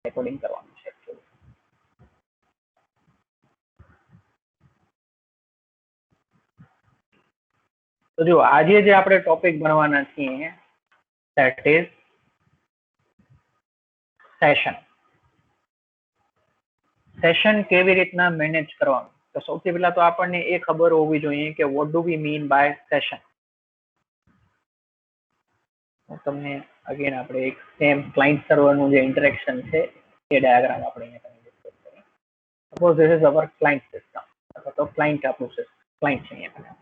Recording કરવાનું છે actually. તો જો આજે જે આપણે ટોપિક ભણવાના છીએ that is સેશન. સેશન કેવી રીતના મેનેજ કરવાનું? તો સૌથી પહેલા તો આપણને એ ખબર હોવી જોઈએ કે what do we mean by session. તમને અગેન આપણે એક સેમ ક્લાયન્ટ સર્વર નું જે ઇન્ટરેક્શન છે એ ડાયાગ્રામ આપણે અહીંયા ડિસ્કસ કરીએ. Suppose this is our client system અથવા તો ક્લાયન્ટ આપણું ક્લાયન્ટ છે અહીંયા.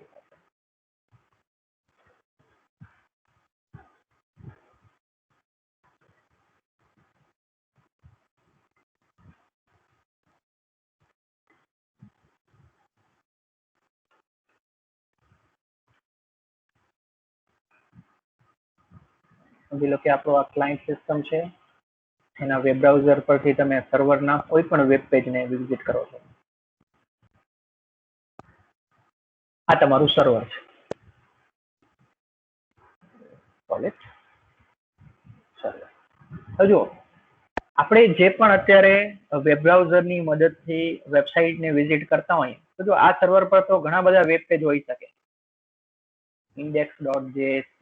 સમજી લો કે આપણો આ ક્લાયન્ટ સિસ્ટમ છે. એના વેબ બ્રાઉઝર પરથી તમે સર્વરના કોઈ પણ વેબ પેજને વિઝિટ કરો છો. આ તમારું સર્વર છે. જો આપણે જે પણ અત્યારે વેબ બ્રાઉઝરની મદદથી વેબસાઇટને વિઝિટ કરતા હોઈએ તો જો આ સર્વર પર તો ઘણા બધા વેબ પેજ હોઈ શકે. index.jsp,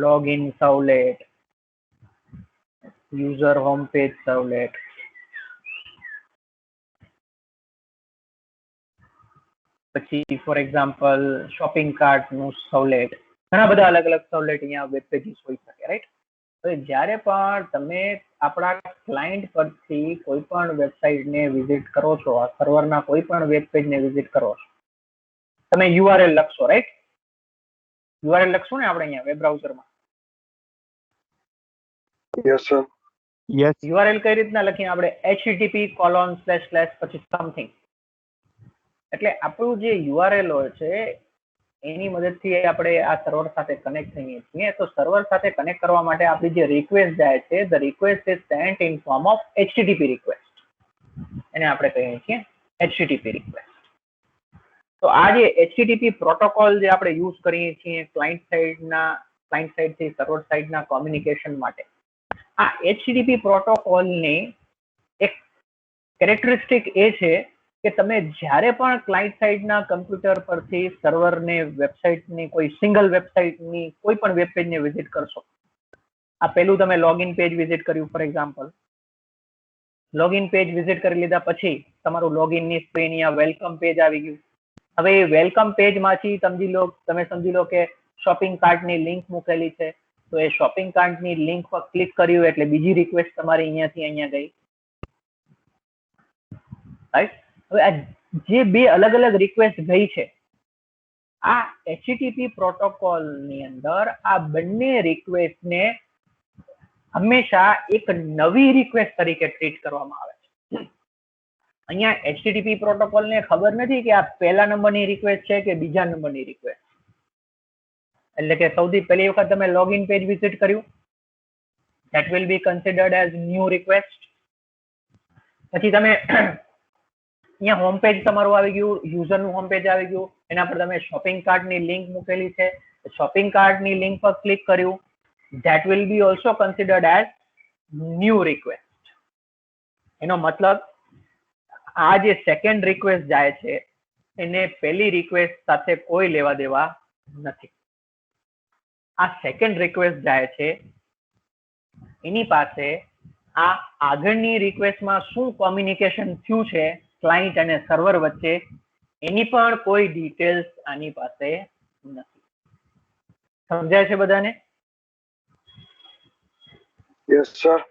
login servlet, user homepage servlet, પછી ફોર એક્ઝામ્પલ શોપિંગ કાર્ટ નું સર્વલેટ, ઘણા બધા અલગ અલગ સર્વલેટ અહીંયા વેબ પેજીસ હોઈ શકે, રાઈટ? તો જ્યારે પણ તમે આપણા ક્લાયન્ટ પરથી કોઈ પણ વેબસાઇટને વિઝિટ કરો છો, આ સર્વરના કોઈ પણ વેબ પેજને વિઝિટ કરો છો, તમે યુઆરએલ લખશો, રાઈટ? યુઆરએલ લખશું ને આપણે અહીંયા વેબ બ્રાઉઝરમાં. Yes sir. યસ. યુઆરએલ કઈ રીતના લખીએ આપણે? http:// પછી સમથિંગ. એટલે આપણું જે યુઆરએલ હોય છે એની મદદથી આપણે આ સર્વર સાથે કનેક્ટ થઈએ છીએ. તો સર્વર સાથે કનેક્ટ કરવા માટે આપણી જે રિક્વેસ્ટ જાય છે, the request is sent in form of HTTP request. એને આપણે કહીએ છીએ HTTP રિક્વેસ્ટ. તો આ જે HTTP પ્રોટોકોલ જે આપણે યુઝ કરીએ છીએ ક્લાયન્ટ સાઇડથી સર્વર સાઇડના કોમ્યુનિકેશન માટે, આ HTTP પ્રોટોકોલની એક કેરેક્ટરિસ્ટિક એ છે કે તમે જ્યારે પણ ક્લાયન્ટ સાઇડના કમ્પ્યુટર પરથી સર્વરને વેબસાઇટની કોઈ સિંગલ વેબસાઇટની કોઈ પણ વેબ પેજને વિઝિટ કરશો, આ પહેલું તમે લોગિન પેજ વિઝિટ કર્યું for example, login page visit કરી લીધા પછી તમારું લોગિનની સ્ક્રીન અહીંયા વેલકમ પેજ આવી ગયું. હવે એ વેલકમ પેજમાંથી તમે સમજી લો કે શોપિંગ કાર્ટની લિંક મૂકેલી છે, તો એ શોપિંગ કાર્ટની લિંક પર ક્લિક કર્યું એટલે બીજી રિક્વેસ્ટ તમારી અહીંયાથી અહીંયા ગઈ, રાઈટ? હવે આ જે બે અલગ અલગ રિક્વેસ્ટ ગઈ છે, આ HTTP પ્રોટોકોલની અંદર આ બંને રિક્વેસ્ટને હંમેશા એક નવી રિક્વેસ્ટ તરીકે ટ્રીટ કરવામાં આવે છે. અહીંયા HTTP પ્રોટોકોલને ખબર નથી કે આ પહેલા નંબરની રિક્વેસ્ટ છે કે બીજા નંબરની રિક્વેસ્ટ. એટલે કે સૌથી પહેલી વખત તમે લોગિન પેજ વિઝિટ કર્યું, that will be considered as new request. પછી તમે અહીંયા હોમ પેજ તમારું આવી ગયું, યુઝરનું હોમ પેજ આવી ગયું, એના પર તમે શોપિંગ કાર્ટની લિંક મૂકેલી છે, શોપિંગ કાર્ટની લિંક પર ક્લિક કર્યું, that will be also considered as new request. એનો મતલબ આ જે સેકન્ડ રિક્વેસ્ટ જાય છે એને પહેલી રિક્વેસ્ટ સાથે કોઈ લેવા દેવા નથી. આ સેકન્ડ રિક્વેસ્ટ જાય છે એની પાસે આ આગળની રિક્વેસ્ટમાં શું કોમ્યુનિકેશન થયું છે ક્લાયન્ટ અને સર્વર વચ્ચે એની પણ કોઈ ડિટેલ્સ આની પાસે નથી. સમજાય છે બધાને? Yes sir.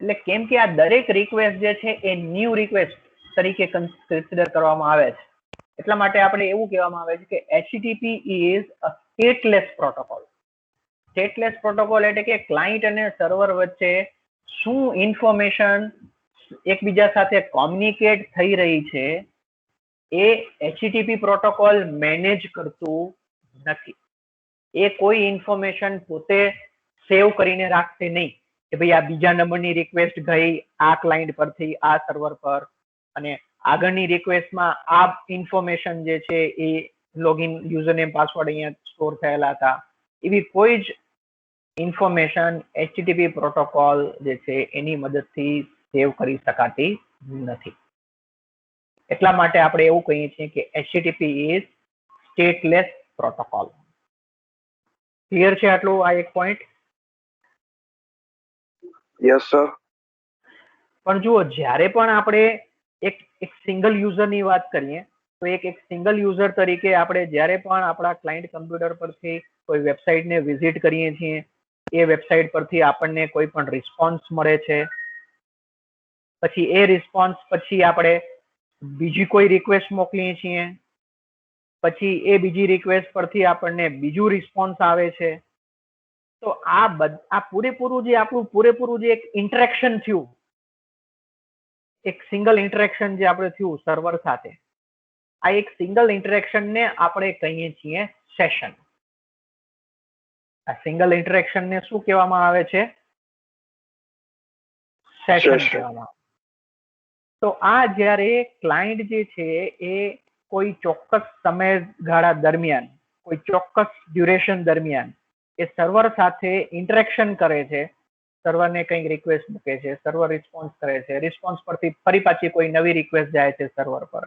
એટલે કેમ કે આ દરેક રિક્વેસ્ટ જે છે એ ન્યૂ રિક્વેસ્ટ તરીકે કન્સિડર કરવામાં આવે છે, એટલા માટે આપણે એવું કહેવામાં આવે છે કે HTTP is a stateless protocol. Stateless protocol એટલે કે ક્લાયન્ટ અને સર્વર વચ્ચે શું ઇન્ફોર્મેશન એકબીજા સાથે કોમ્યુનિકેટ થઈ રહી છે એ HTTP પ્રોટોકોલ મેનેજ કરતું નથી. એ કોઈ ઇન્ફોર્મેશન પોતે સેવ કરીને રાખશે નહીં કે ભાઈ આ બીજા નંબરની રિક્વેસ્ટ ગઈ આ ક્લાયન્ટ પરથી આ સર્વર પર અને આગળની રિક્વેસ્ટમાં આ ઇન્ફોર્મેશન જે છે એ લોગિન યુઝરનેમ પાસવર્ડ અહીંયા સ્ટોર થયેલા હતા, એવી કોઈ જ ઇન્ફોર્મેશન HTTP પ્રોટોકોલ જે છે એની મદદથી સેવ કરી શકાતી નથી. એટલા માટે આપણે એવું કહીએ છીએ કે HTTP is stateless protocol. Clear છે આટલું આ એક પોઈન્ટ? Yes sir. પણ જુઓ, જ્યારે પણ આપણે એક સિંગલ યુઝરની વાત કરીએ તો એક સિંગલ યુઝર તરીકે આપણે જ્યારે પણ આપણા ક્લાયન્ટ કમ્પ્યુટર પરથી કોઈ વેબસાઇટને વિઝિટ કરીએ છીએ, એ વેબસાઇટ પરથી આપણને કોઈ પણ રિસ્પોન્સ મળે છે, પછી એ રિસ્પોન્સ પછી આપણે બીજી કોઈ રિક્વેસ્ટ મોકલીએ છીએ, પછી એ બીજી રિક્વેસ્ટ પરથી આપણને બીજું રિસ્પોન્સ આવે છે. તો આ પૂરેપૂરું જે એક ઇન્ટરેક્શન થયું, એક સિંગલ ઇન્ટરેક્શન જે આપણે થયું સર્વર સાથે, આ એક સિંગલ ઇન્ટરેક્શનને આપણે કહીએ છીએ સેશન. આ સિંગલ ઇન્ટરેક્શનને શું કહેવામાં આવે છે? સેશન કહેવામાં આવે. તો આ જ્યારે ક્લાયન્ટ જે છે એ કોઈ ચોક્કસ સમયગાળા દરમિયાન, કોઈ ચોક્કસ ડ્યુરેશન દરમિયાન એ સર્વર સાથે ઇન્ટરેક્શન કરે છે, સર્વરને કંઈક રિક્વેસ્ટ મૂકે છે, સર્વર રિસ્પોન્સ કરે છે, રિસ્પોન્સ પરથી ફરી પાછી કોઈ નવી રિક્વેસ્ટ જાય છે સર્વર પર,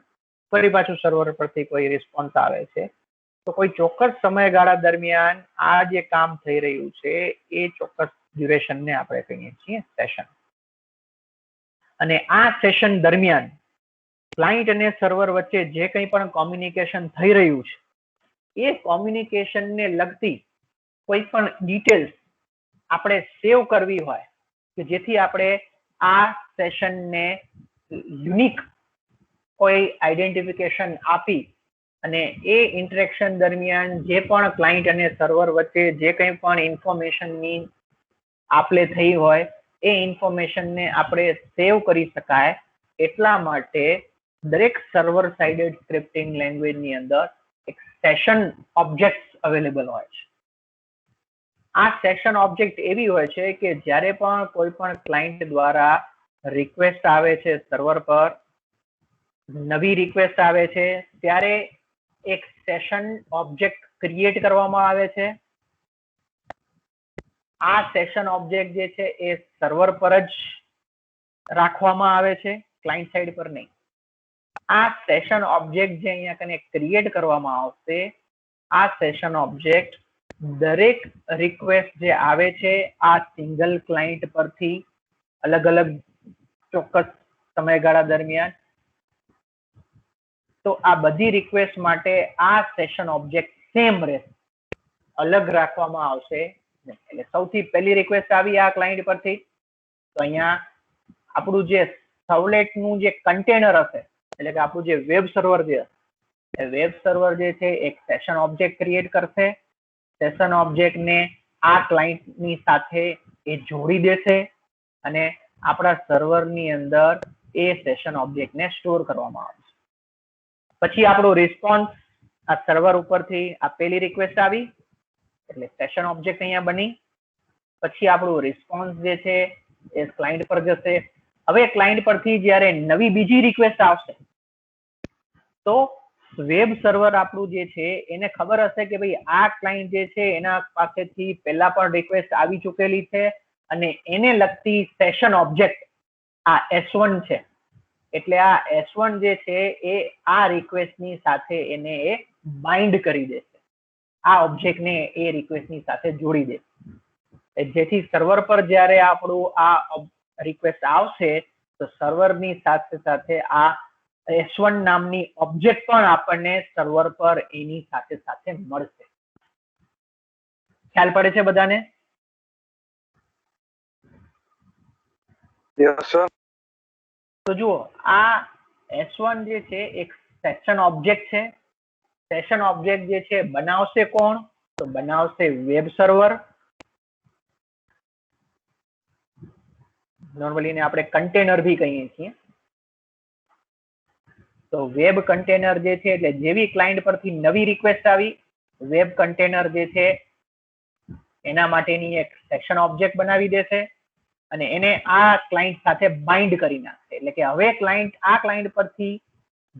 ફરી પાછું સર્વર પરથી કોઈ રિસ્પોન્સ આવે છે. તો કોઈ ચોક્કસ સમયગાળા દરમિયાન આ જે કામ થઈ રહ્યું છે એ ચોક્કસ ડ્યુરેશનને આપણે કહીએ છીએ સેશન. અને આ સેશન દરમિયાન ક્લાયન્ટ અને સર્વર વચ્ચે જે કંઈ પણ કોમ્યુનિકેશન થઈ રહ્યું છે, એ કોમ્યુનિકેશનને લગતી કોઈ પણ ડિટેલ્સ આપણે સેવ કરવી હોય કે જેથી આપણે આ સેશનને યુનિક કોઈ આઈડેન્ટિફિકેશન આપી અને એ ઇન્ટરેક્શન દરમિયાન જે પણ ક્લાયન્ટ અને સર્વર વચ્ચે જે કંઈ પણ ઇન્ફોર્મેશનની આપલે થઈ હોય એ ઇન્ફોર્મેશનને આપણે સેવ કરી શકાય. એટલા માટે દરેક સર્વર સાઇડેડ સ્ક્રિપ્ટિંગ લેંગ્વેજની અંદર એક સેશન ઓબ્જેક્ટ અવેલેબલ હોય છે. આ સેશન ઓબ્જેક્ટ એવી હોય છે કે જ્યારે પણ કોઈ પણ ક્લાયન્ટ દ્વારા રિક્વેસ્ટ આવે છે સર્વર પર, નવી રિક્વેસ્ટ આવે છે, ત્યારે એક સેશન ઓબ્જેક્ટ ક્રિએટ કરવામાં આવે છે. આ સેશન ઓબ્જેક્ટ જે છે એ સર્વર પર જ રાખવામાં આવે છે, ક્લાયન્ટ સાઇડ પર નહીં. આ સેશન ઓબ્જેક્ટ જે અહીંયા કને ક્રિએટ કરવામાં આવશે, આ સેશન ઓબ્જેક્ટ દરેક રિક્વેસ્ટ જે આવે છે આ સિંગલ ક્લાયન્ટ પરથી અલગ અલગ ચોક્કસ સમયગાળા દરમિયાન, તો આ બધી રિક્વેસ્ટ માટે આ સેશન ઓબ્જેક્ટ સેમ રહેશે, અલગ રાખવામાં આવશે નહીં. એટલે સૌથી પહેલી રિક્વેસ્ટ આવી આ ક્લાયન્ટ પરથી, તો અહીંયા આપણું જે સર્વલેટનું જે કન્ટેનર હશે, એટલે કે આપણું જે વેબ સર્વર છે, એ વેબ સર્વર જે છે એક સેશન ઓબ્જેક્ટ ક્રિએટ કરશે. સેશન ઓબ્જેક્ટને આ ક્લાયન્ટની સાથે એ જોડી દેશે અને આપણા સર્વરની અંદર એ સેશન ઓબ્જેક્ટને સ્ટોર કરવામાં આવશે. પછી આપણો રિસ્પોન્સ આ સર્વર ઉપરથી આ પહેલી રિક્વેસ્ટ આવી એટલે સેશન ઓબ્જેક્ટ અહીંયા બની. પછી આપણું રિસ્પોન્સ જે છે એ ક્લાયન્ટ પર જશે. હવે ક્લાયન્ટ પરથી જ્યારે નવી બીજી રિક્વેસ્ટ આવશે તો વેબ સર્વર આપણું જે છે એને ખબર હશે કે ભાઈ આ ક્લાયન્ટ જે છે એના પાસેથી પહેલા પણ રિક્વેસ્ટ આવી ચૂકેલી છે અને એને લગતી સેશન ઓબ્જેક્ટ આ S1 છે. એટલે આ S1 જે છે એ આ રિક્વેસ્ટની સાથે એને એ બાઇન્ડ કરી દેશે, આ ઓબ્જેક્ટને એ રિક્વેસ્ટની સાથે જોડી દેશે, જેથી સર્વર પર જ્યારે આપણું આ રિક્વેસ્ટ આવશે તો સર્વરની સાથે સાથે આ S1 નામની ઓબ્જેક્ટ પણ આપણને સર્વર પર એની સાથે સાથે મળશે. ખ્યાલ પડે છે બધાને? Yes sir. તો જુઓ, આ S1 જે છે એક સેશન ઓબ્જેક્ટ છે. સેશન ઓબ્જેક્ટ જે છે બનાવશે કોણ? તો બનાવશે વેબ સર્વર. નોર્મલી એને આપણે કન્ટેનર ભી કહીએ છીએ. તો વેબ કન્ટેનર જે છે એટલે જેવી ક્લાયન્ટ પરથી નવી રિક્વેસ્ટ આવી, વેબ કન્ટેનર જે છે એના માટેની એક સેશન ઓબ્જેક્ટ બનાવી દેશે અને એને આ ક્લાયન્ટ સાથે બાઇન્ડ કરી નાખશે. એટલે કે હવે આ ક્લાયન્ટ પરથી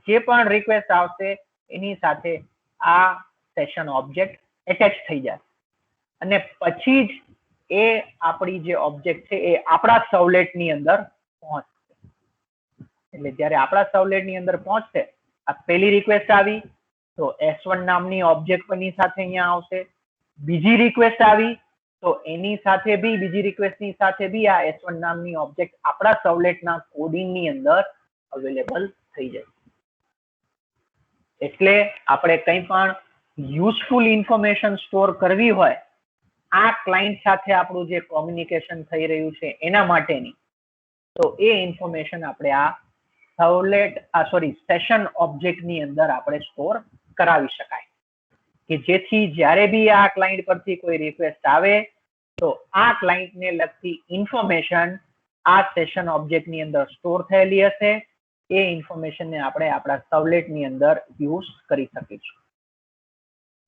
જે પણ રિક્વેસ્ટ આવશે એની સાથે આ સેશન ઓબ્જેક્ટ એટેચ થઈ જશે અને પછી જ એ આપણી જે ઓબ્જેક્ટ છે એ આપણા સર્વલેટ ની અંદર પહોંચશે. એટલે જ્યારે આપણા સર્વલેટ ની અંદર પહોંચશે, આ પહેલી રિક્વેસ્ટ આવી તો S1 નામની ઓબ્જેક્ટ ની સાથે અહીંયા આવશે. બીજી રિક્વેસ્ટ આવી તો એની સાથે બી બીજી રિક્વેસ્ટ ની સાથે બી આ S1 નામની ઓબ્જેક્ટ આપણા સર્વલેટના કોડિંગ ની અંદર અવેલેબલ થઈ જાય. એટલે આપણે કંઈ પણ યુઝફુલ ઇન્ફોર્મેશન સ્ટોર કરવી હોય, આ ક્લાયન્ટ સાથે આપણું જે કોમ્યુનિકેશન થઈ રહ્યું છે એના માટેની, તો એ ઇન્ફોર્મેશન આપણે આ સેશન ઓબ્જેક્ટ ની અંદર આપણે સ્ટોર કરાવી શકાય, કે જેથી જ્યારે બી આ ક્લાયન્ટ પરથી કોઈ રિક્વેસ્ટ આવે તો આ ક્લાયન્ટ ને લગતી ઇન્ફોર્મેશન આ સેશન ઓબ્જેક્ટ ની અંદર સ્ટોર થયેલી હશે. એ ઇન્ફોર્મેશન ને આપણે આપણા સર્વલેટ ની અંદર યુઝ કરી શકીશું.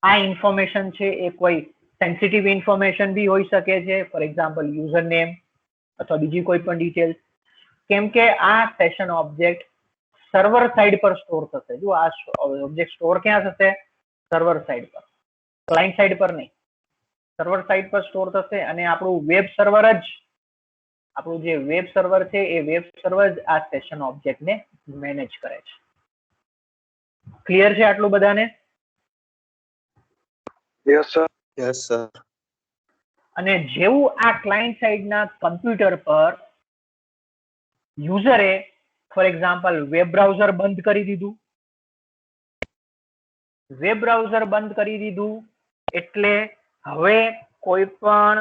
આ ઇન્ફોર્મેશન છે એ કોઈ સેન્સિટિવ ઇન્ફોર્મેશન બી હોઈ શકે છે, ફોર એક્ઝામ્પલ યુઝર નેમ અથવા બીજી કોઈ પણ ડિટેલ્સ, કેમ કે આ સેશન ઓબ્જેક્ટ સર્વર સાઇડ પર સ્ટોર થશે. જો આ ઓબ્જેક્ટ સ્ટોર ક્યાં થશે? સર્વર સાઇડ પર, ક્લાયન્ટ સાઇડ પર નહીં, સર્વર સાઇડ પર સ્ટોર થશે. અને આપણું વેબ સર્વર જ, આપણું જે વેબ સર્વર છે એ વેબ સર્વર જ આ સેશન ઓબ્જેક્ટ ને મેનેજ કરે છે. ક્લિયર છે આટલું બધાને? Yes sir. Yes sir. અને જેવું આ ક્લાયન્ટ સાઇડના કમ્પ્યુટર પર યુઝરે ફોર એક્ઝામ્પલ વેબ બ્રાઉઝર બંધ કરી દીધું, વેબ બ્રાઉઝર બંધ કરી દીધું એટલે હવે કોઈ પણ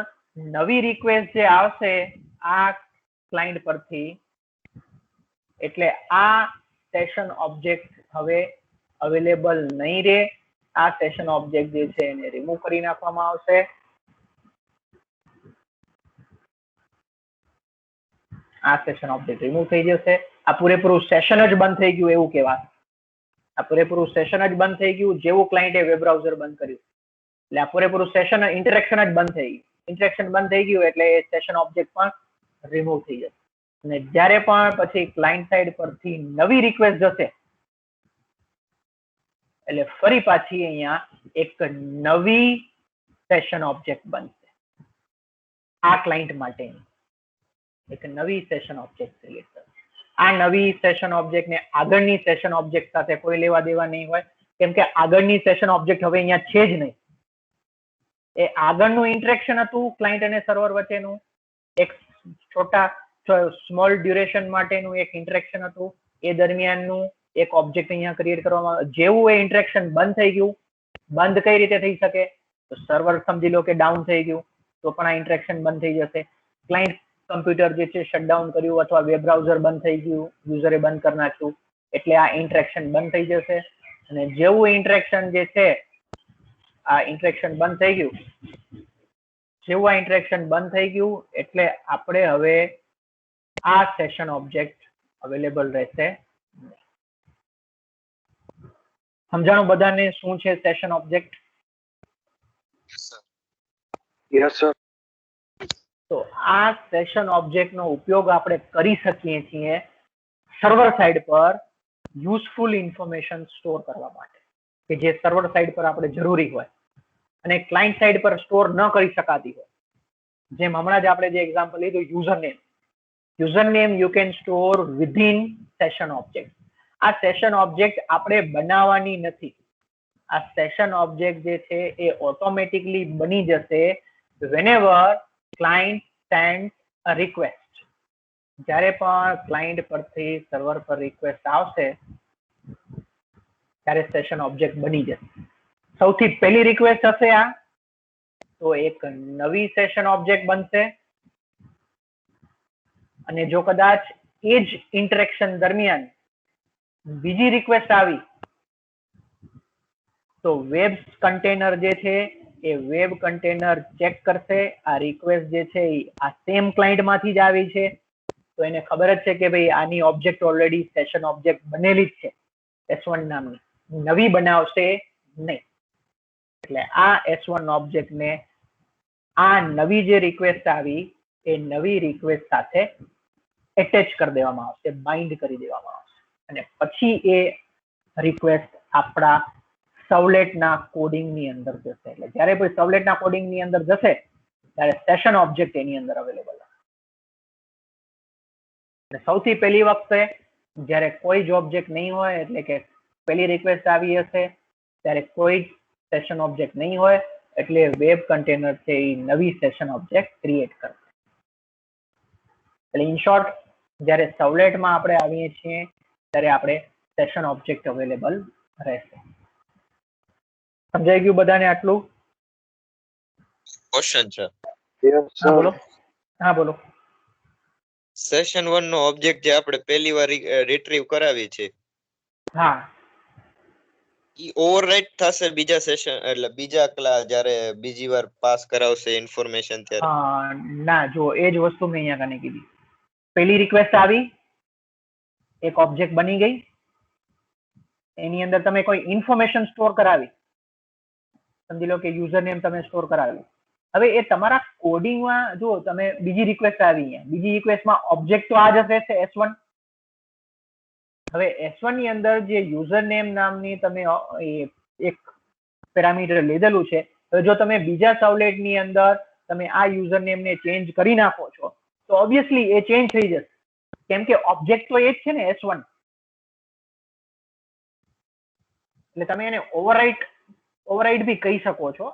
નવી રિક્વેસ્ટ જે આવશે આ ક્લાયન્ટ પરથી, એટલે આ સેશન ઓબ્જેક્ટ હવે અવેલેબલ નહીં રહે. આ સેશન ઓબ્જેક્ટ જે છે એને રિમૂવ કરી નાખવામાં આવશે. આ સેશન ઓબ્જેક્ટ રિમૂવ થઈ જશે. આ પૂરેપૂરું સેશન જ બંધ થઈ ગયું એવું કહેવાય. આ પૂરેપૂરું સેશન જ બંધ થઈ ગયું જેવું ક્લાયન્ટે વેબ બ્રાઉઝર બંધ કર્યું. એટલે આ પૂરેપૂરું સેશન ઇન્ટરેક્શન જ બંધ થઈ ગયું. ઇન્ટરેક્શન બંધ થઈ ગયું એટલે એ સેશન ઓબ્જેક્ટ પણ રિમૂવ થઈ જશે. અને જ્યારે પણ પછી ક્લાયન્ટ સાઇડ પરથી નવી રિક્વેસ્ટ જશે એટલે ફરી પાછી અહીંયા એક નવી સેશન ઓબ્જેક્ટ બનશે. આ ક્લાયન્ટ માટેની એક નવી સેશન ઓબ્જેક્ટ ક્રિએટ થશે. આ નવી સેશન ઓબ્જેક્ટ ને આગળની સેશન ઓબ્જેક્ટ સાથે કોઈ લેવા દેવા નહીં હોય, કેમ કે આગળની સેશન ઓબ્જેક્ટ હવે અહીંયા છે જ નહીં. એ આગળનું ઇન્ટરેક્શન હતું ક્લાયન્ટ અને સર્વર વચ્ચેનું, એક સ્મોલ ડ્યુરેશન માટેનું એક ઇન્ટરેક્શન હતું. એ દરમિયાનનું એક ઓબ્જેક્ટ અહીંયા ક્રિએટ કરવામાં. જેવું એ ઇન્ટરેક્શન બંધ થઈ ગયું, બંધ કઈ રીતે થઈ શકે? તો સર્વર સમજી લો કે ડાઉન થઈ ગયું તો પણ આ ઇન્ટરેક્શન બંધ થઈ જશે. ક્લાયન્ટ કમ્પ્યુટર જે છે શટડાઉન કર્યું અથવા વેબ બ્રાઉઝર બંધ થઈ ગયું, યુઝરે બંધ કરી નાખ્યું એટલે આ ઇન્ટરેક્શન બંધ થઈ જશે. અને જેવું ઇન્ટરેક્શન જે છે આ ઇન્ટરેક્શન બંધ થઈ ગયું, જેવું આ ઇન્ટરેક્શન બંધ થઈ ગયું એટલે આપણે હવે આ સેશન ઓબ્જેક્ટ અવેલેબલ રહેશે. સમજાણું બધાને શું છે સેશન ઓબ્જેક્ટ? Yes sir. તો આ સેશન ઓબ્જેક્ટ નો ઉપયોગ આપણે કરી શકીએ છીએ સર્વર સાઇડ પર યુઝફુલ ઇન્ફોર્મેશન સ્ટોર કરવા માટે, કે જે સર્વર સાઇડ પર આપણે જરૂરી હોય અને ક્લાયન્ટ સાઇડ પર સ્ટોર ન કરી શકાતી હોય. જેમ હમણાં જ આપણે જે એક્ઝામ્પલ લીધું user name you can store within session object. આ સેશન ઓબ્જેક્ટ આપણે બનાવવાની નથી. આ સેશન ઓબ્જેક્ટ જે છે એ ઓટોમેટિકલી બની જશે whenever client sends a request. જ્યારે પણ ક્લાયન્ટ પરથી સર્વર પર રિક્વેસ્ટ આવશે ત્યારે સેશન ઓબ્જેક્ટ બની જશે. સૌથી પહેલી રિક્વેસ્ટ હશે આ, તો એક નવી સેશન ઓબ્જેક્ટ બનશે. અને જો કદાચ એ જ ઇન્ટરેક્શન દરમિયાન બીજી રિક્વેસ્ટ આવી તો વેબ કન્ટેનર જે છે એ વેબ કન્ટેનર ચેક કરશે આ રિક્વેસ્ટ જે છે આ સેમ ક્લાયન્ટ માંથી જ આવી છે, તો એને ખબર જ છે કે ભાઈ આની ઓબ્જેક્ટ ઓલરેડી સેશન ઓબ્જેક્ટ બનેલી જ છે S1 નામની, નવી બનાવશે નહીં. એટલે આ S1 ઓબ્જેક્ટ ને આ નવી જે રિક્વેસ્ટ આવી એ નવી રિક્વેસ્ટ સાથે એટેચ કરી દેવામાં આવશે, બાઇન્ડ કરી દેવામાં આવશે. અને પછી એ રિક્વેસ્ટ આપણા સર્વલેટના કોડિંગ ની અંદર જશે. એટલે જ્યારે કોઈ સર્વલેટના કોડિંગ ની અંદર જશે ત્યારે સેશન ઓબ્જેક્ટ એની અંદર અવેલેબલ હશે. સૌથી પહેલી વખતે જ્યારે કોઈ જ ઓબ્જેક્ટ નહીં હોય, એટલે કે પહેલી રિક્વેસ્ટ આવી હશે ત્યારે કોઈ જ સેશન ઓબ્જેક્ટ નહીં હોય, એટલે વેબ કન્ટેનર છે એ નવી સેશન ઓબ્જેક્ટ ક્રિએટ કરશે. એટલે ઇન શોર્ટ, જ્યારે સર્વલેટમાં આપણે આવીએ છીએ ત્યારે આપણે સેશન ઓબ્જેક્ટ અવેલેબલ રહેશે. સમજાઈ ગયું બધાને આટલું? ક્વેશ્ચન છે. Yes, હા બોલો. sir. હા બોલો. સેશન 1 નો ઓબ્જેક્ટ જે આપણે પહેલી વાર રિટ્રીવ કરાવી છે હા, ઈ ઓવરરાઇટ થશે બીજા સેશન, એટલે બીજા ક્લાસ જ્યારે બીજી વાર પાસ કરાવશે ઇન્ફોર્મેશન ત્યારે? ના, જો એ જ વસ્તુ મેં અહીંયા કને કીધી. પહેલી રિક્વેસ્ટ આવી, એક ઓબ્જેક્ટ બની ગઈ, એની અંદર તમે કોઈ ઇન્ફોર્મેશન સ્ટોર કરાવી, સમજી લો કે યુઝર નેમ તમે સ્ટોર કરાવેલું. હવે એ તમારા કોડિંગમાં જો તમે બીજી રિક્વેસ્ટ આવી, અહીંયા બીજી રિક્વેસ્ટમાં ઓબ્જેક્ટ તો આ જ હશે S1. હવે S1 ની અંદર જે યુઝર નેમ નામની તમે એક પેરામીટર લીધેલું છે, હવે જો તમે બીજા સર્વલેટ ની અંદર તમે આ યુઝર નેમ ને ચેન્જ કરી નાખો છો તો ઓબ્વિયસલી એ ચેન્જ થઈ જશે, કેમ કે ઓબ્જેક્ટ તો એ જ છે ને S1. એટલે તમે એને ઓવરરાઇડ બી કહી શકો છો,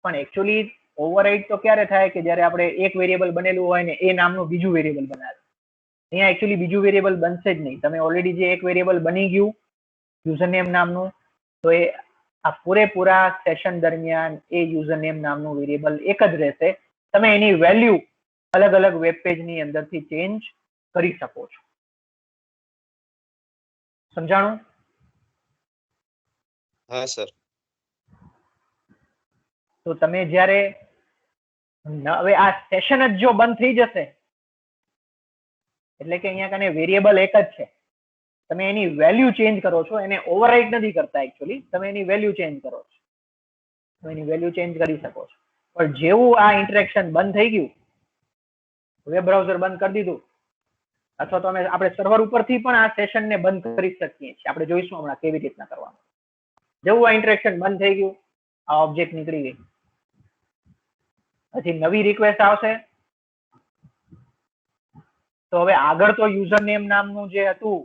પણ એકચ્યુઅલી ઓવરરાઇડ તો ક્યારે થાય કે જ્યારે આપણે એક વેરિયેબલ બનેલું હોય ને એ નામનું બીજું વેરિયેબલ બનાવે. અહીંયા એકચ્યુઅલી બીજું વેરિયેબલ બનશે જ નહીં. તમે ઓલરેડી જે એક વેરિયેબલ બની ગયું યુઝરનેમ નામનું, તો એ આ પૂરેપૂરા સેશન દરમિયાન એ યુઝરનેમ નામનું વેરિયેબલ એક જ રહેશે. તમે એની વેલ્યુ અલગ અલગ વેબ પેજની અંદરથી ચેન્જ કરી શકો છો. સમજાણું? હા સર. તો તમે જ્યારે હવે આ સેશન જ જો બંધ થઈ જશે, એટલે કે અહીંયા કને વેરિયેબલ એક જ છે, તમે એની વેલ્યુ ચેન્જ કરો છો, એને ઓવરરાઇટ નથી કરતા એકચ્યુઅલી, તમે એની વેલ્યુ ચેન્જ કરો છો, તમે એની વેલ્યુ ચેન્જ કરી શકો છો. પણ જેવું આ ઇન્ટરેક્શન બંધ થઈ ગયું, વેબ બ્રાઉઝર બંધ કરી દીધું, અથવા તો આપણે સર્વર ઉપરથી પણ આ સેશનને બંધ કરી શકીએ છીએ. આપણે જોઈશું હમણાં કેવી રીતના કરવાનું. જેવું આ ઇન્ટરેક્શન બંધ થઈ ગયું, આ ઓબ્જેક્ટ નીકળી ગઈ, પછી નવી રિક્વેસ્ટ આવશે. તો હવે આગળ તો યુઝર નેમ નામનું જે હતું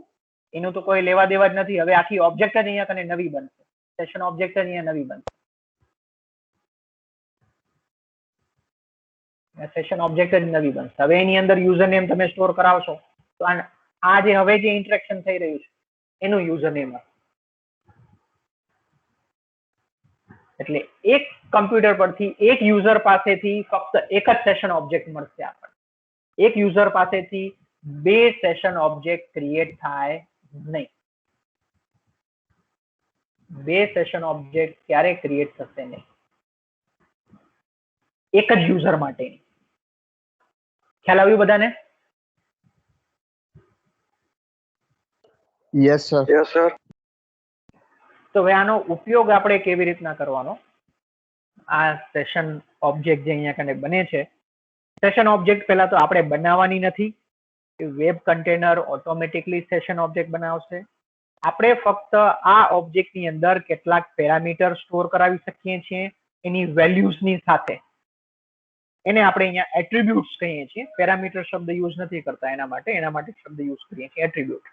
એનું તો કોઈ લેવા દેવા જ નથી. હવે આખી ઓબ્જેક્ટ જ અહીંયા કને નવી બનશે, સેશન ઓબ્જેક્ટ જ અહીંયા નવી બનશે. સેશન ઓબ્જેક્ટ જ નવી બનશે. હવે એની અંદર યુઝર નેમ તમે સ્ટોર કરાવશો તો આ જે હવે જે ઇન્ટરેક્શન થઈ રહ્યું છે એનું યુઝર નેમ હશે. એટલે એક કમ્પ્યુટર પરથી એક યુઝર પાસેથી ફક્ત એક જ સેશન ઓબ્જેક્ટ મળશે આપણને. એક યુઝર પાસેથી બે સેશન ઓબ્જેક્ટ ક્રિએટ થાય નહીં. બે સેશન ઓબ્જેક્ટ ક્યારે ક્રિએટ થશે નહીં, એક જ યુઝર માટેની. ખ્યાલ આવ્યું બધાને? Yes, sir. Yes, sir. તો હવે આનો ઉપયોગ આપણે કેવી રીતના કરવાનો? આ સેશન ઓબ્જેક્ટ જે અહીંયા કને બને છે, સેશન ઓબ્જેક્ટ પહેલા તો આપણે બનાવવાની નથી, web container automatically session object બનાવશે. આપણે ફક્ત આ ઓબ્જેક્ટની અંદર કેટલાક પેરામીટર સ્ટોર કરાવી શકીએ છીએ એની વેલ્યુઝની સાથે. એને આપણે અહીંયા એટ્રીબ્યુટ્સ કહીએ છીએ. પેરામીટર શબ્દ યુઝ નથી કરતા એના માટે શબ્દ યુઝ કરીએ છીએ એટ્રીબ્યુટ.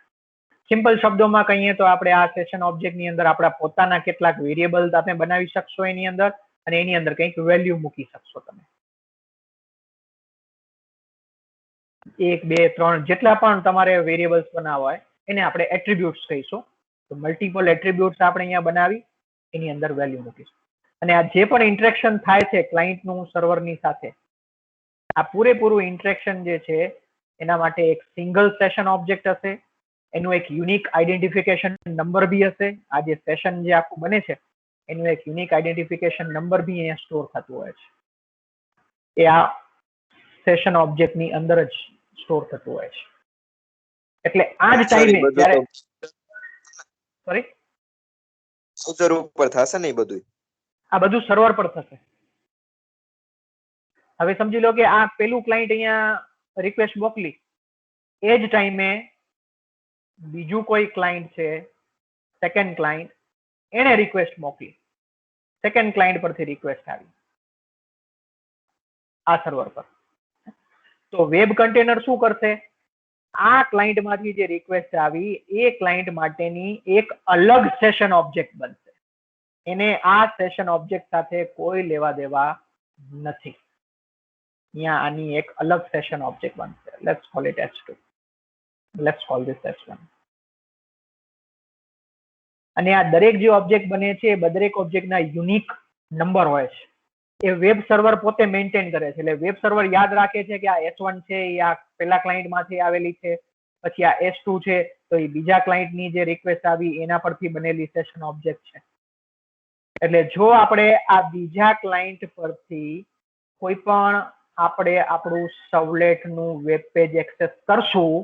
સિમ્પલ શબ્દોમાં કહીએ તો આપણે આ સેશન ઓબ્જેક્ટની અંદર આપણા પોતાના કેટલાક વેરિયેબલ તમે બનાવી શકશો એની અંદર, અને એની અંદર કંઈક વેલ્યુ મૂકી શકશો તમે. 1, 2, 3 જેટલા પણ તમારે વેરિયેબલ્સ બનાવવા હોય એને આપણે એટ્રીબ્યુટ્સ કહીશું. તો મલ્ટિપલ એટ્રીબ્યુટ્સ આપણે અહીંયા બનાવી એની અંદર વેલ્યુ મૂકીશું. અને આ જે પણ ઇન્ટરેક્શન થાય છે ક્લાયન્ટનું સર્વરની સાથે, આ પૂરેપૂરું ઇન્ટરેક્શન જે છે એના માટે એક સિંગલ સેશન ઓબ્જેક્ટ હશે, એનું એક યુનિક આઈડેન્ટિફિકેશન નંબર બી હશે. આ જે સેશન જે આખું બને છે એનું એક યુનિક આઈડેન્ટિફિકેશન નંબર બી અહીંયા સ્ટોર થતું હોય છે. એ આ સેશન ઓબ્જેક્ટની અંદર જ સ્ટોર થતું હોય છે. એટલે આ જ ટાઈમે જ્યારે સોરી સર્વર ઉપર થશે ને બધું? આ બધું સર્વર પર થશે. હવે સમજી લો કે આ પેલું ક્લાયન્ટ અહીંયા રિક્વેસ્ટ મોકલી, એ જ ટાઈમે બીજું કોઈ ક્લાયન્ટ છે, સેકન્ડ ક્લાયન્ટ, એને રિક્વેસ્ટ મોકલી, સેકન્ડ ક્લાયન્ટ પરથી રિક્વેસ્ટ આવી. આ સર્વર પર. તો વેબ કન્ટેનર શું કરશે? આ ક્લાયન્ટમાંથી જે રિક્વેસ્ટ આવી એ ક્લાયન્ટ માટેની એક અલગ સેશન ઓબ્જેક્ટ બનશે. એને આ સેશન ઓબ્જેક્ટ સાથે કોઈ લેવા દેવા નથી. અહીંયા આની એક અલગ સેશન ઓબ્જેક્ટ બનશે. Let's call it S2. Let's call this S1. અને આ દરેક જે ઓબ્જેક્ટ બને છે એ દરેક ઓબ્જેક્ટના યુનિક નંબર હોય છે. એ વેબ સર્વર પોતે મેન્ટેન કરે છે. એટલે વેબ સર્વર યાદ રાખે છે કે આ S1 છે એ આ પેલા ક્લાયન્ટમાંથી આવેલી છે, પછી આ S2 છે તો એ બીજા ક્લાયન્ટની જે રિક્વેસ્ટ આવી એના પરથી બનેલી સેશન ઓબ્જેક્ટ છે. એટલે જો આપણે આ બીજા ક્લાયન્ટ પરથી કોઈ પણ આપણે આપણું સર્વલેટનું વેબ પેજ એક્સેસ કરશું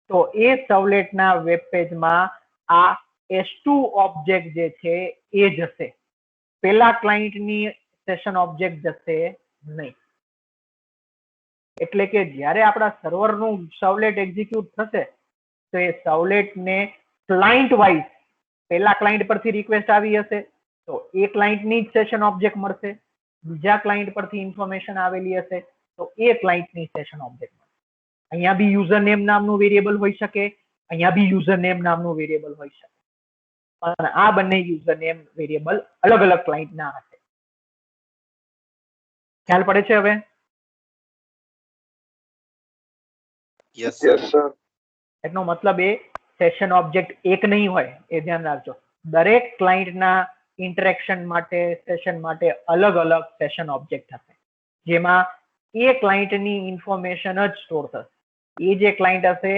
તો એ સર્વલેટના વેબ પેજમાં આ S2 ઓબ્જેક્ટ જે છે એ જશે. પેલા ક્લાયન્ટની સેશન ઓબ્જેક્ટ જશે નહીં. એટલે કે જ્યારે આપણા સર્વરનું સર્વલેટ એક્ઝિક્યુટ થશે તો એ સર્વલેટને ક્લાયન્ટ વાઇઝ પેલા ક્લાયન્ટ પરથી રિક્વેસ્ટ આવી હશે તો એ ક્લાયન્ટની જ સેશન ઓબ્જેક્ટ મળશે. બીજા ક્લાયન્ટ પરથી ઇન્ફોર્મેશન આવેલી હશે તો એ ક્લાયન્ટની સેશન ઓબ્જેક્ટ મળશે. અહીંયા બી યુઝર નેમ નામનું વેરિયેબલ હોઈ શકે, અહીંયા બી યુઝર નેમ નામનું વેરિયેબલ હોઈ શકે, પણ આ બંને યુઝર નેમ વેરિયેબલ અલગ અલગ ક્લાયન્ટના હશે. ખ્યાલ પડે છે હવે? Yes Yes, sir. sir. એનો મતલબ એ સેશન ઓબ્જેક્ટ એક નહીં હોય, એ ધ્યાન રાખજો. દરેક ક્લાયન્ટના ઇન્ટરેક્શન માટે સેશન માટે અલગ અલગ સેશન ઓબ્જેક્ટ હશે જેમાં એ ક્લાયન્ટની ઇન્ફોર્મેશન જ સ્ટોર થશે. એ જે ક્લાયન્ટ હશે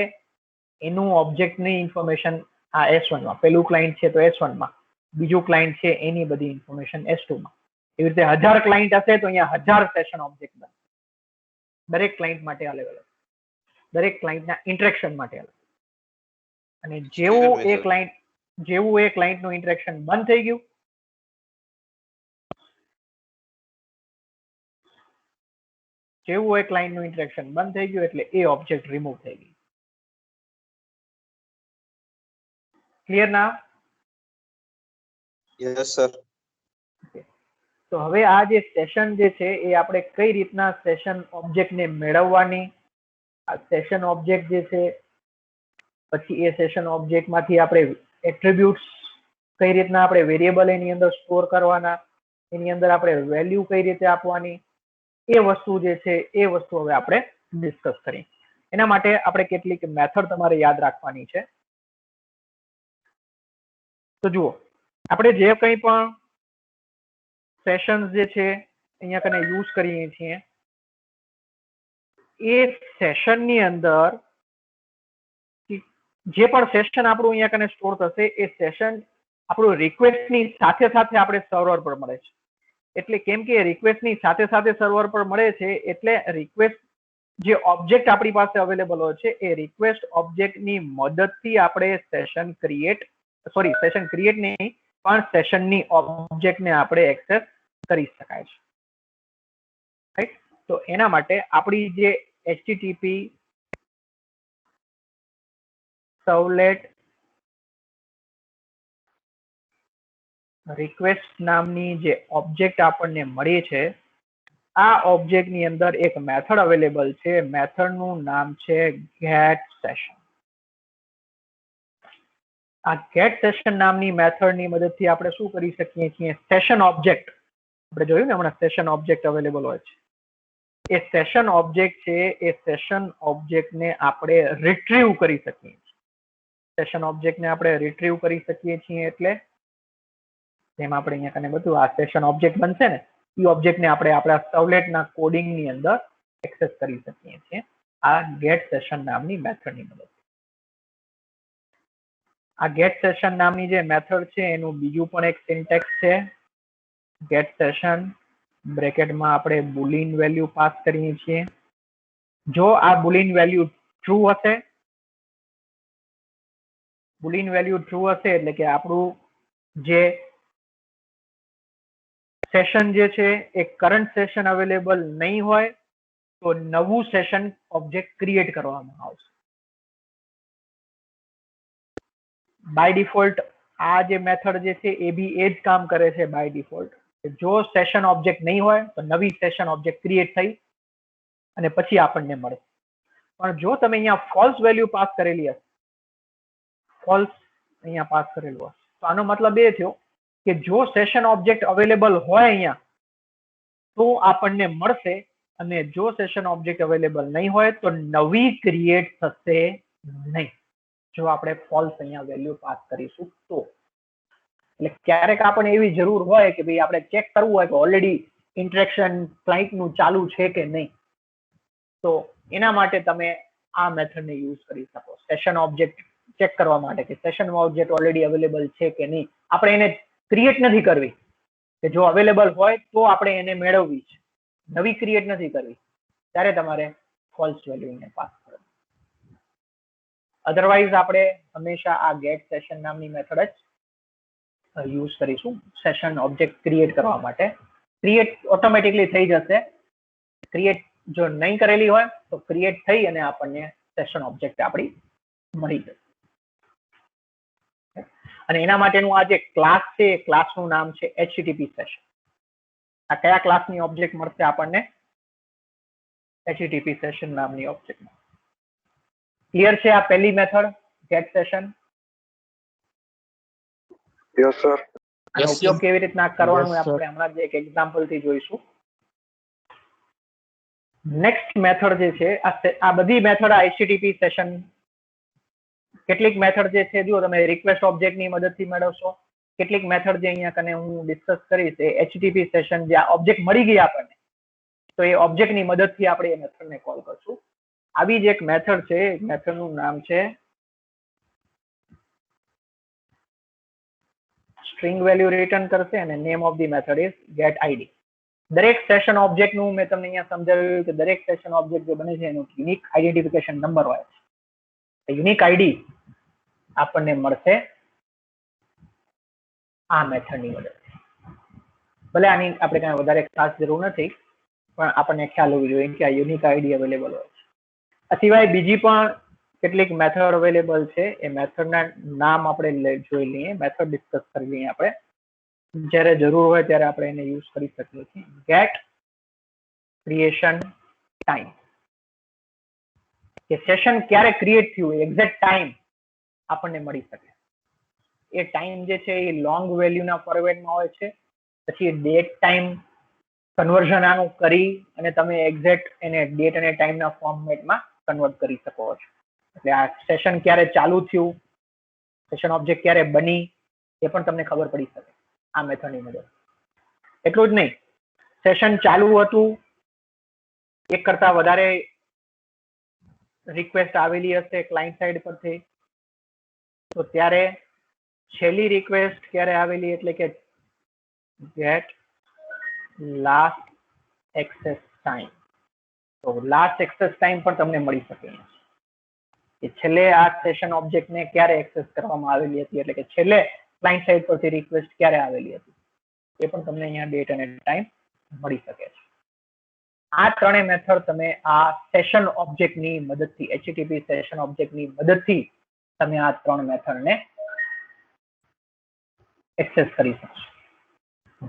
એનું ઓબ્જેક્ટની ઇન્ફોર્મેશન આ S1 માં, પેલું ક્લાયન્ટ છે તો S1 માં, બીજું ક્લાયન્ટ છે એની બધી ઇન્ફોર્મેશન S2 માં. એવી રીતે 1000 ક્લાયન્ટ હશે તો અહીંયા 1000 સેશન ઓબ્જેક્ટ બનશે. દરેક ક્લાયન્ટ માટે અલગ અલગ, દરેક ક્લાયન્ટના ઇન્ટરેક્શન માટે અલગ. અને જેવું એ ક્લાયન્ટનું ઇન્ટરેક્શન બંધ થઈ ગયું એટલે એ ઓબ્જેક્ટ રિમૂવ થઈ ગઈ. ક્લિયર ના? Yes sir. તો હવે આ જે સેશન જે છે એ આપણે કઈ રીતના સેશન ઓબ્જેક્ટને મેળવવાની, આ સેશન ઓબ્જેક્ટ જે છે પછી એ સેશન ઓબ્જેક્ટમાંથી આપણે એટ્રીબ્યુટ્સ કઈ રીતના આપણે વેરિયેબલ એની અંદર સ્ટોર કરવાના, એની અંદર આપણે વેલ્યુ કઈ રીતે આપવાની, એ વસ્તુ જે છે એ વસ્તુ હવે આપણે ડિસ્કસ કરીએ. એના માટે આપણે કેટલીક મેથડ તમારે યાદ રાખવાની છે. તો જુઓ, આપણે જે કંઈ પણ સેશન્સ જે છે અહીંયા કને યુઝ કરીએ છીએ એ સેશનની અંદર જે પણ સેશન આપણું અહીંયા કને સ્ટોર થશે એ સેશન આપણું રિક્વેસ્ટની સાથે સાથે આપણે સર્વર પર મળે છે. એટલે કેમ કે રિક્વેસ્ટની સાથે સાથે સર્વર પર મળે છે એટલે રિક્વેસ્ટ જે ઓબ્જેક્ટ આપણી પાસે અવેલેબલ હોય છે એ રિક્વેસ્ટ ઓબ્જેક્ટની મદદથી આપણે સેશન ક્રિએટ નહીં પણ સેશનની ઓબ્જેક્ટને આપણે એક્સેસ કરી શકાય છે. રાઈટ? તો એના માટે આપણી જે HTTP સર્વલેટ રિક્વેસ્ટ નામની જે ઓબ્જેક્ટ આપણને મળી છે આ ઓબ્જેક્ટની અંદર એક મેથડ અવેલેબલ છે. મેથડનું નામ છે get session. આ get session નામની મેથડની મદદથી આપણે શું કરી શકીએ છીએ? સેશન ઓબ્જેક્ટ આપણે જોયું ને હમણાં સેશન ઓબ્જેક્ટ અવેલેબલ હોય છે. એ સેશન ઓબ્જેક્ટ છે એ સેશન ઓબ્જેક્ટને આપણે રિટ્રીવ કરી શકીએ છીએ. સેશન ઓબ્જેક્ટને આપણે રિટ્રીવ કરી શકીએ છીએ એટલે જેમ આપણે અહીંયા કને બધું આ સેશન ઓબ્જેક્ટ બનશે ને એ ઓબ્જેક્ટને આપણે આપણા સર્વલેટના કોડિંગની અંદર એક્સેસ કરી શકીએ છીએ આ get session નામની મેથડની મદદથી. આ get session નામની જે મેથડ છે એનું બીજું પણ એક સિન્ટેક્સ છે. get session બ્રેકેટમાં આપણે બુલિયન વેલ્યુ પાસ કરીએ છીએ. જો આ બુલિયન વેલ્યુ ટ્રુ હશે એટલે કે આપણું જે સેશન જે છે એ કરંટ સેશન અવેલેબલ નહીં હોય તો નવું સેશન ઓબ્જેક્ટ ક્રિએટ કરવામાં આવશે. બાય ડિફોલ્ટ આ જે મેથડ જે છે એ બી એ જ કામ કરે છે. બાય ડિફોલ્ટ જો સેશન ઓબ્જેક્ટ નહીં હોય તો નવી સેશન ઓબ્જેક્ટ ક્રિએટ થઈ અને પછી આપણને મળે. પણ જો તમે અહીંયા ફોલ્સ વેલ્યુ પાસ કરેલી હશે, ફોલ્સ અહીંયા પાસ કરેલું હશે, તો આનો મતલબ એ થયો કે જો સેશન ઓબ્જેક્ટ અવેલેબલ હોય અહીંયા તો આપણને મળશે, અને જો સેશન ઓબ્જેક્ટ અવેલેબલ નહીં હોય તો નવી ક્રિએટ થશે નહીં, જો આપણે ફોલ્સ અહીંયા વેલ્યુ પાસ કરીશું તો. એટલે ક્યારેક આપણને એવી જરૂર હોય કે ભાઈ આપણે ચેક કરવું હોય કે ઓલરેડી ઇન્ટરેક્શન ક્લાયન્ટનું ચાલુ છે કે નહીં, તો એના માટે તમે આ મેથડને યુઝ કરી શકો. સેશન ઓબ્જેક્ટ ચેક કરવા માટે કે સેશન ઓબ્જેક્ટ ઓલરેડી અવેલેબલ છે કે નહીં. આપણે એને ક્રિએટ નથી કરવી, કે જો અવેલેબલ હોય તો આપણે એને મેળવવી છે, નવી ક્રિએટ નથી કરવી, ત્યારે તમારે ફોલ્સ વેલ્યુને પાસ કરવી. અધરવાઇઝ આપણે હંમેશા આ ગેટ સેશન નામની મેથડ જ યુઝ કરીશું સેશન ઓબ્જેક્ટ ક્રિએટ કરવા માટે. ક્રિએટ ઓટોમેટિકલી થઈ જશે. ક્રિએટ જો નહીં કરેલી હોય તો ક્રિએટ થઈ અને આપણને સેશન ઓબ્જેક્ટ આપણી મળી જશે. અને એના માટેનું આ જે ક્લાસ છે એ ક્લાસનું નામ છે HTTP સેશન. આ કયા ક્લાસની ઓબ્જેક્ટ મળશે આપણને? HTTP સેશન નામની ઓબ્જેક્ટ. ક્લિયર છે આ પહેલી method get session? Yes sir. આનો ઉપયોગ કેવી રીતના કરવાનો આપણે હમણાં જ એક એક્ઝામ્પલ થી જોઈશું. નેક્સ્ટ મેથડ જે છે આ બધી મેથડ આ HTTP સેશન. કેટલીક મેથડ જે છે જો તમે રિક્વેસ્ટ ઓબ્જેક્ટ ની મદદથી મેળવશો, કેટલીક મેથડ જે અહીંયા કને હું ડિસ્કસ કરીશ એ HTTP સેશન જે ઓબ્જેક્ટ મળી ગઈ આપણને તો એ ઓબ્જેક્ટ ની મદદથી આપણે એ મેથડને કોલ કરશું. આવી જ એક મેથડ છે, મેથડનું નામ છે સ્ટ્રિંગ વેલ્યુ રિટર્ન કરશે અને name of the method is get ID. દરેક સેશન ઓબ્જેક્ટ નું મેં તમને અહીંયા સમજાવ્યું કે દરેક સેશન ઓબ્જેક્ટ જે બને છે એનું યુનિક આઈડેન્ટિફિકેશન નંબર હોય છે. યુનિક આઈડી આપણને મળશે આ મેથડની મદદથી. ભલે આની આપણે કઈ વધારે ખાસ જરૂર નથી, પણ આપણને ખ્યાલ હોવી જોઈએ કે આ યુનિક આઈડી અવેલેબલ હોય છે. આ સિવાય બીજી પણ કેટલીક મેથડ અવેલેબલ છે. એ મેથડના નામ આપણે જોઈ લઈએ, મેથડ ડિસ્કસ કરી લઈએ. આપણે જ્યારે જરૂર હોય ત્યારે આપણે એને યુઝ કરી શકીએ છીએ. ગેટ ક્રિએશન ટાઈમ, કે સેશન ક્યારે ક્રિએટ થયું એક્ઝેક્ટ ટાઈમ આપણને મળી શકે. એ ટાઈમ જે છે એ લોંગ વેલ્યુના ફોર્મેટમાં હોય છે. પછી ડેટ ટાઈમ કન્વર્ઝન આનું કરી અને તમે એક્ઝેક્ટ એને ડેટ અને ટાઈમના ફોર્મેટમાં કન્વર્ટ કરી શકો છો. એટલે આ સેશન ક્યારે ચાલુ થયું, સેશન ઓબ્જેક્ટ ક્યારે બની એ પણ તમને ખબર પડી શકે આ મેથડની મદદ. એટલું જ નહીં, સેશન ચાલુ હતું, એક કરતા વધારે રિક્વેસ્ટ આવેલી હશે ક્લાયન્ટ સાઈડ પરથી, તો ત્યારે છેલ્લી રિક્વેસ્ટ ક્યારે આવેલી એટલે કે ગેટ લાસ્ટ એક્સેસ ટાઈમ. તો લાસ્ટ એક્સેસ ટાઈમ પણ તમને મળી શકે કે છેલ્લે આ સેશન ઓબ્જેક્ટને ક્યારે એક્સેસ કરવામાં આવેલી હતી, એટલે કે છેલ્લે ક્લાયન્ટ સાઈડ પરથી રિક્વેસ્ટ ક્યારે આવેલી હતી એ પણ તમને અહીંયા ડેટ અને ટાઈમ મળી શકે છે. આ ત્રણેય મેથડ તમે આ સેશન ઓબ્જેક્ટની મદદથી, HTTP સેશન ઓબ્જેક્ટની મદદથી તમે આ ત્રણ મેથડને એક્સેસ કરી શકશો.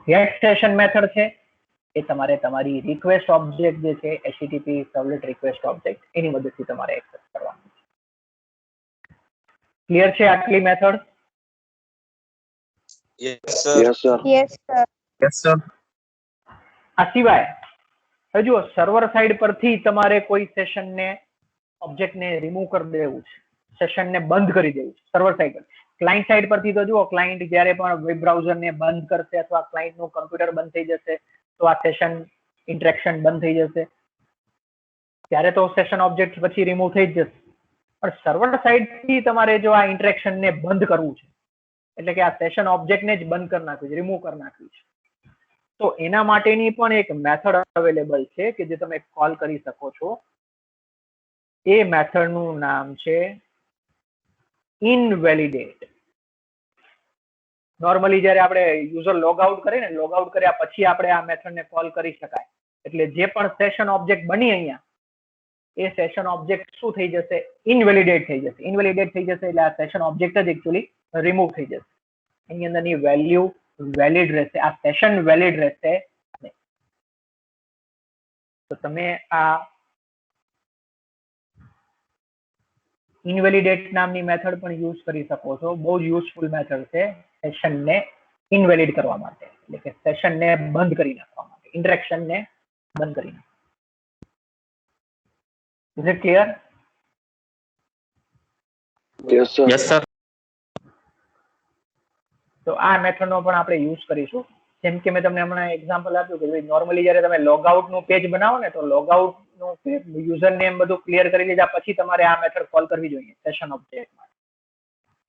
ગેટ સેશન મેથડ છે એ તમારે તમારી રિક્વેસ્ટ ઓબ્જેક્ટ જે છે HTTP સર્વલેટ રિક્વેસ્ટ ઓબ્જેક્ટ એની મદદથી તમારે એક્સેસ કરવાનું છે. ક્લિયર છે આટલી method? Yes sir. Yes sir. Yes, sir. Yes sir. આ સિવાય હજુ સર્વર સાઈડ પરથી તમારે કોઈ સેશનને ઓબ્જેક્ટને રિમૂવ કરી દેવું છે, સેશનને બંધ કરી દેવું છે સર્વર સાઈડ પર. ક્લાયન્ટ સાઈડ પરથી તો જુઓ, ક્લાયન્ટ જ્યારે પણ વેબ બ્રાઉઝરને બંધ કરશે અથવા ક્લાયન્ટનું કમ્પ્યુટર બંધ થઈ જશે તો આ સેશન ઇન્ટરેક્શન બંધ થઈ જશે, ત્યારે તો સેશન ઓબ્જેક્ટ પછી રિમૂવ થઈ જ જશે. પણ સર્વર સાઈડથી તમારે જો આ ઇન્ટરેક્શનને બંધ કરવું છે, એટલે કે આ સેશન ઓબ્જેક્ટને જ બંધ કરી નાખ્યું છે, રિમૂવ કરી નાખ્યું છે, તો એના માટેની પણ એક મેથડ અવેલેબલ છે કે જે તમે કોલ કરી શકો છો. એ મેથડનું નામ છે ઇનવેલિડેટ. નોર્મલી જ્યારે આપણે યુઝર લોગ આઉટ કરે ને, લોગ આઉટ કર્યા પછી આપણે આ મેથડને કોલ કરી શકાય. એટલે જે પણ સેશન ઓબ્જેક્ટ બની અહીંયા એ સેશન ઓબ્જેક્ટ શું થઈ જશે? ઇનવેલિડેટ થઈ જશે. ઇનવેલિડેટ થઈ જશે એટલે આ સેશન ઓબ્જેક્ટ જ એકચ્યુઅલી રિમૂવ થઈ જશે. એની અંદરની વેલ્યુ વેલિડ રહેશે, આ સેશન વેલિડ રહેશે. તો તમે આ ઇનવેલિડેટ નામની મેથડ પણ યુઝ કરી શકો છો. બહુ જ યુઝફુલ મેથડ છે સેશનને ઇનવેલિડ કરવા માટે, એટલે કે સેશનને બંધ કરી નાખવા માટે, ઇન્ટરેક્શનને બંધ કરી નાખવા. Is it clear? Yes, sir. Yes sir. તો આ મેથડનો પણ આપણે યુઝ કરીશું. જેમ કે મેં તમને હમણાં એક્ઝામ્પલ આપ્યું કે નોર્મલી જ્યારે તમે લોગઆઉટ નું પેજ બનાવો ને, તો લોગઆઉટ નું યુઝર નેમ બધું ક્લિયર કરી લીધા પછી તમારે આ મેથડ કોલ કરવી જોઈએ સેશન ઓબ્જેક્ટમાં.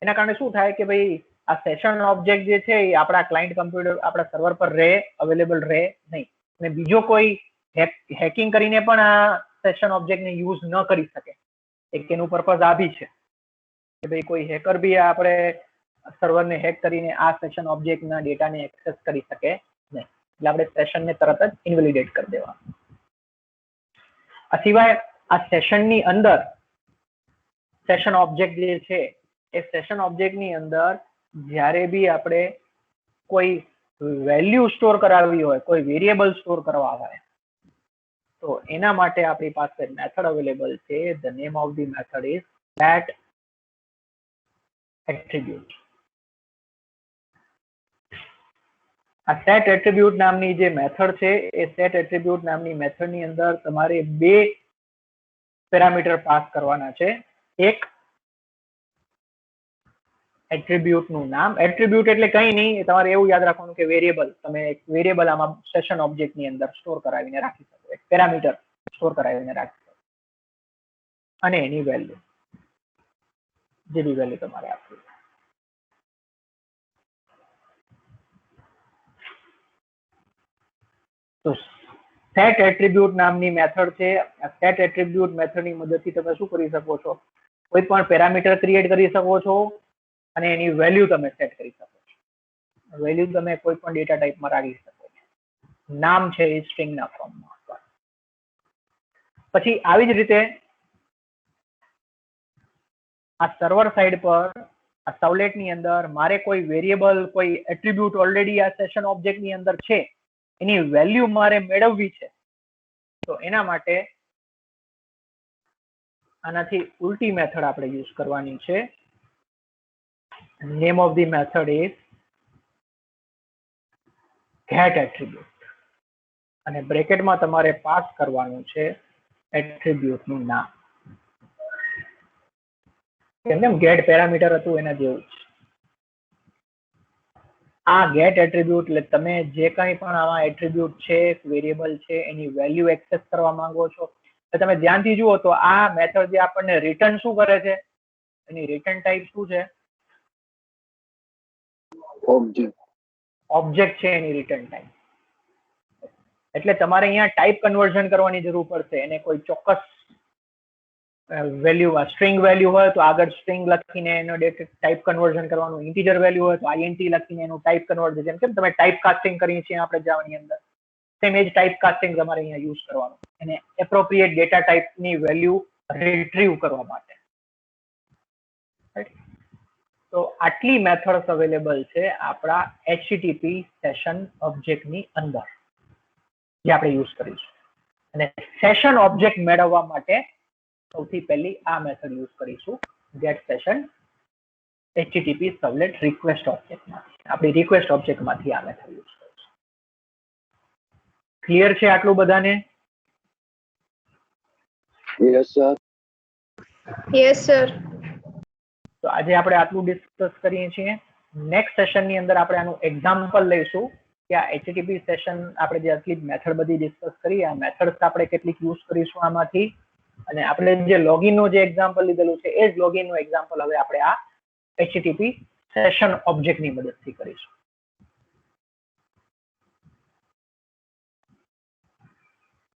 એના કારણે શું થાય કે ભાઈ આ સેશન ઓબ્જેક્ટ જે છે એ આપણા ક્લાયન્ટ કમ્પ્યુટર આપણા સર્વર પર રહે, અવેલેબલ રહે નહીં, અને બીજો કોઈ હેકિંગ કરીને પણ આ સેશન ઓબ્જેક્ટને યુઝ ન કરી શકે. એક એનું પર્પઝ આ બી છે કે ભાઈ કોઈ હેકર બી આપણે સર્વરને હેક કરીને આ સેશન ઓબ્જેક્ટના ડેટાને એક્સેસ કરી શકે નહીં. એટલે આપણે સેશનને તરત જ ઇન્વેલિડેટ કરી દેવા. આ સિવાય આ સેશનની અંદર સેશન ઓબ્જેક્ટ જે છે એ સેશન ઓબ્જેક્ટની અંદર જ્યારે બી આપણે કોઈ વેલ્યુ સ્ટોર કરાવવી હોય, કોઈ વેરિયેબલ સ્ટોર કરવા હોય, તો એના માટે આપણી પાસે મેથડ અવેલેબલ છે. The name of the method is set attribute. આ સેટ એટ્રીબ્યુટ નામની જે મેથડ છે એ સેટ એટ્રીબ્યુટ નામની મેથડની અંદર તમારે બે પેરામીટર પાસ કરવાના છે. એક એટ્રીબ્યુટ નું નામ. એટ્રીબ્યુટ એટલે કંઈ નહીં, તમારે એવું યાદ રાખવાનું કે વેરિયેબલ, તમે એક વેરિયેબલ આમાં સેશન ઓબ્જેક્ટ ની અંદર સ્ટોર કરાવીને રાખી શકો, એક પેરામીટર સ્ટોર કરાવીને રાખી શકો, અને એની વેલ્યુ જે બી વેલ્યુ તમારે આપવી. તો સેટ એટ્રીબ્યુટ નામની મેથડ છે. સેટ એટ્રીબ્યુટ મેથડની મદદથી તમે શું કરી શકો છો? કોઈ પણ પેરામીટર ક્રિએટ કરી શકો છો અને એની વેલ્યુ તમે સેટ કરી શકો છો. વેલ્યુ તમે કોઈ પણ ડેટા ટાઈપમાં રાખી શકો છો. નામ છે એ સ્ટ્રિંગના ફોર્મમાં. પછી આવી જ રીતે આ સર્વર સાઇડ પર આ સર્વલેટની અંદર મારે કોઈ વેરિયેબલ, કોઈ એટ્રીબ્યુટ ઓલરેડી આ સેશન ઓબ્જેક્ટની અંદર છે, એની વેલ્યુ મારે મેળવવી છે. તો એના માટે આનાથી ઉલટી મેથડ આપણે યુઝ કરવાની છે. Name of the method is get attribute, અને બ્રેકેટમાં તમારે પાસ કરવાનું છે એટ્રીબ્યુટ નું નામ. કેમ ગેટ પેરામીટર હતું એના જેવું જ. આ ગેટ એટ્રીબ્યુટ એટલે તમે જે કંઈ પણ આવા એટ્રીબ્યુટ છે, વેરિયેબલ છે, એની વેલ્યુ એક્સેસ કરવા માંગો છો. તમે ધ્યાનથી જુઓ તો આ મેથડ જે આપણને રિટર્ન શું કરે છે, એની રિટર્ન ટાઈપ શું છે? Object. ઓબ્જેક્ટ છે એની રિટર્ન ટાઈપ. એટલે તમારે અહીંયા ટાઈપ કન્વર્ઝન કરવાની જરૂર પડશે. એને કોઈ ચોક્કસ વેલ્યુ, સ્ટ્રિંગ વેલ્યુ હોય તો આગળ સ્ટ્રિંગ લખીને એનો ટાઈપ કન્વર્ઝન કરવાનું. ઇન્ટીજર વેલ્યુ હોય તો INT લખીને એનું ટાઈપ કન્વર્ઝન. જેમ કે તમે ટાઈપ કાસ્ટિંગ કરીએ છીએ આપણે જાવાની અંદર, સેમ એજ ટાઈપ કાસ્ટિંગ તમારે અહીંયા યુઝ કરવાનું, એને એપ્રોપ્રિએટ ડેટા ટાઈપની વેલ્યુ રિટ્રીવ કરવા માટે. તો આટલી મેથડ્સ અવેલેબલ છે આપણા HTTP સેશન ઓબ્જેક્ટની અંદર, જે આપણે યુઝ કરીશું. અને સેશન ઓબ્જેક્ટ મેળવવા માટે સૌથી પહેલી આ મેથડ યુઝ કરીશું, ગેટ સેશન HTTP સર્વલેટ રિક્વેસ્ટ ઓબ્જેક્ટમાંથી. આપણી રિક્વેસ્ટ ઓબ્જેક્ટમાંથી આ મેથડ યુઝ કરીશું. ક્લિયર છે આટલું બધાને? Yes, sir. Yes sir. તો આજે આપણે આટલું ડિસ્કસ કરીએ છીએ. નેક્સ્ટ સેશનની અંદર આપણે આનું એક્ઝામ્પલ લઈશું કે આ HTTP સેશન આપણે જે આટલી મેથડ બધી ડિસ્કસ કરી, આ મેથડ્સ આપણે કેટલીક યુઝ કરીશું આમાંથી, અને આપણે જે લોગિનનું જે એક્ઝામ્પલ લીધેલું છે એ જ લોગિનનું એક્ઝામ્પલ હવે આપણે આ HTTP સેશન ઓબ્જેક્ટની મદદથી કરીશું.